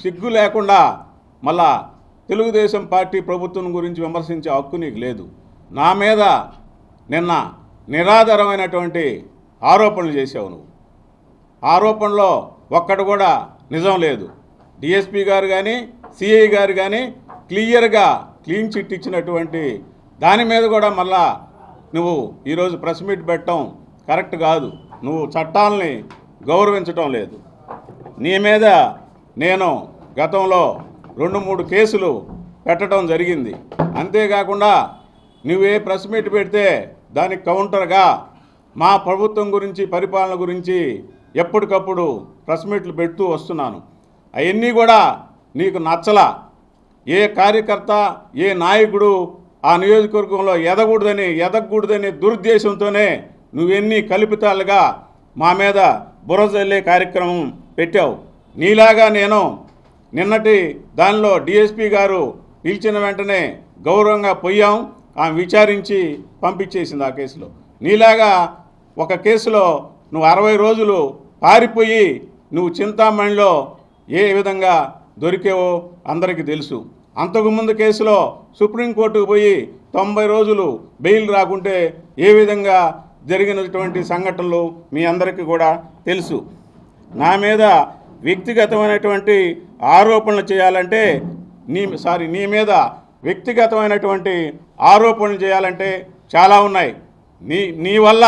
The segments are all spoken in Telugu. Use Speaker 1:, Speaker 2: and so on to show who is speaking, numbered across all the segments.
Speaker 1: సిగ్గు లేకుండా మళ్ళా తెలుగుదేశం పార్టీ ప్రభుత్వం గురించి విమర్శించే హక్కు నీకు లేదు. నా మీద నిన్న నిరాధారమైనటువంటి ఆరోపణలు చేసావు. నువ్వు ఆరోపణలో ఒక్కడు కూడా నిజం లేదు. డిఎస్పీ గారు కానీ సిఐ గారు కానీ క్లియర్గా క్లీన్ చిట్ ఇచ్చినటువంటి దాని మీద కూడా మళ్ళా నువ్వు ఈరోజు ప్రెస్ మీట్ పెట్టడం కరెక్ట్ కాదు. నువ్వు చట్టాలని గౌరవించటం లేదు. నీ మీద నేను గతంలో 2-3 కేసులు పెట్టడం జరిగింది. అంతేకాకుండా నువ్వే ప్రెస్ మీట్ పెడితే దానికి కౌంటర్గా మా ప్రభుత్వం గురించి పరిపాలన గురించి ఎప్పటికప్పుడు ప్రెస్ మీట్లు పెడుతూ వస్తున్నాను. అవన్నీ కూడా నీకు నచ్చలా. ఏ కార్యకర్త ఏ నాయకుడు ఆ నియోజకవర్గంలో ఎదగకూడదని దురుద్దేశంతోనే నువ్వెన్ని కల్పితాలుగా మా మీద బురజల్లే కార్యక్రమం పెట్టావు. నీలాగా నేను నిన్నటి దానిలో డిఎస్పీ గారు పిలిచిన వెంటనే గౌరవంగా పోయాం. ఆమె విచారించి పంపించేసింది ఆ కేసులో. నీలాగా ఒక కేసులో నువ్వు 60 రోజులు పారిపోయి నువ్వు చింతామణిలో ఏ విధంగా దొరికేవో అందరికీ తెలుసు. అంతకుముందు కేసులో సుప్రీంకోర్టుకు పోయి 90 రోజులు బెయిల్ రాకుంటే ఏ విధంగా జరిగినటువంటి సంఘటనలు మీ అందరికీ కూడా తెలుసు. నా మీద వ్యక్తిగతమైనటువంటి ఆరోపణలు చేయాలంటే నీ మీద వ్యక్తిగతమైనటువంటి ఆరోపణలు చేయాలంటే చాలా ఉన్నాయి. నీ వల్ల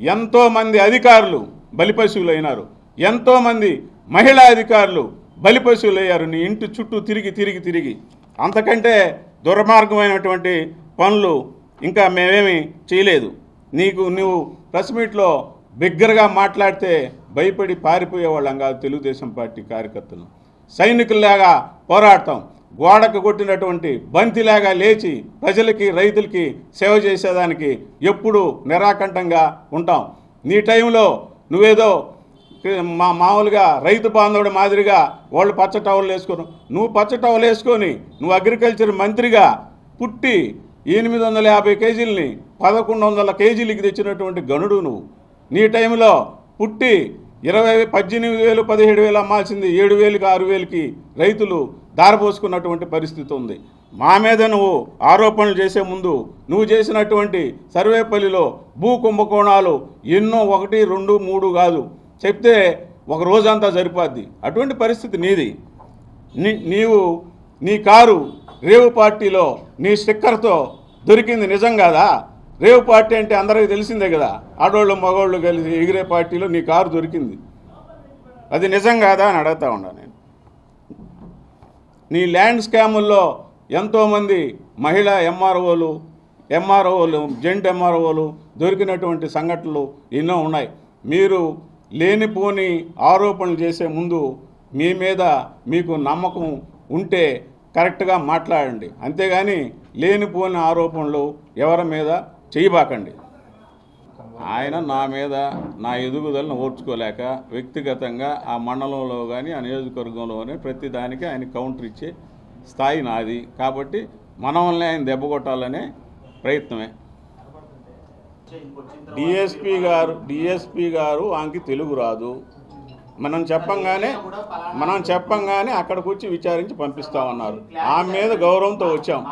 Speaker 1: ఎంతోమంది అధికారులు బలిపశువులు అయినారు. ఎంతోమంది మహిళా అధికారులు బలిపశువులు అయ్యారు నీ ఇంటి చుట్టూ తిరిగి. అంతకంటే దుర్మార్గమైనటువంటి పనులు ఇంకా మేమేమి చేయలేదు. నువ్వు ప్రెస్ మీట్లో బిగ్గరగా మాట్లాడితే భయపడి పారిపోయేవాళ్ళం కాదు. తెలుగుదేశం పార్టీ కార్యకర్తలు సైనికుల్లాగా పోరాడతాం. గోడకు కొట్టినటువంటి బంతిలాగా లేచి ప్రజలకి రైతులకి సేవ చేసేదానికి ఎప్పుడు నిరాకంఠంగా ఉంటాం. నీ టైంలో నువ్వేదో మామూలుగా రైతు బాంధవుడి మాదిరిగా వాళ్ళు పచ్చ టవల్ వేసుకొని నువ్వు అగ్రికల్చర్ మంత్రిగా పుట్టి 850 కేజీలని 1100 కేజీలకి తెచ్చినటువంటి గనుడు నువ్వు. నీ టైంలో పుట్టి 18,000 17,000 అమ్మాల్సింది 7,000కి 6,000కి రైతులు దారపోసుకున్నటువంటి పరిస్థితి ఉంది. మా మీద నువ్వు ఆరోపణలు చేసే ముందు నువ్వు చేసినటువంటి సర్వేపల్లిలో భూ కుంభకోణాలు ఎన్నో 1, 2, 3 కాదు చెప్తే ఒక రోజంతా సరిపోద్ది. అటువంటి పరిస్థితి నీది. నీ కారు రేవు పార్టీలో నీ స్టిక్కర్తో దొరికింది నిజం కాదా? రేవు పార్టీ అంటే అందరికీ తెలిసిందే కదా. ఆడోళ్ళు మగవాళ్ళు కలిసి ఎగిరే పార్టీలో నీ కారు దొరికింది. అది నిజం కాదా అని అడుగుతా ఉన్నా నేను. నీ ల్యాండ్ స్కాముల్లో ఎంతోమంది మహిళా ఎంఆర్ఓలు జెంట్ ఎంఆర్ఓలు దొరికినటువంటి సంఘటనలు ఎన్నో ఉన్నాయి. మీరు లేనిపోని ఆరోపణలు చేసే ముందు మీ మీద మీకు నమ్మకం ఉంటే కరెక్ట్గా మాట్లాడండి. అంతేగాని లేనిపోని ఆరోపణలు ఎవరి మీద చేయబాకండి. ఆయన నా మీద నా ఎదుగుదలను ఓర్చుకోలేక వ్యక్తిగతంగా ఆ మండలంలో కానీ ఆ నియోజకవర్గంలో కానీ ప్రతి దానికి ఆయన కౌంటర్ ఇచ్చే స్థాయి నాది. కాబట్టి మనల్ని ఆయన దెబ్బ కొట్టాలనే ప్రయత్నమే. డిఎస్పీ గారు ఆమెకి తెలుగు రాదు. మనం చెప్పంగానే అక్కడికి వచ్చి విచారించి పంపిస్తామన్నారు. ఆమె మీద గౌరవంతో వచ్చాం.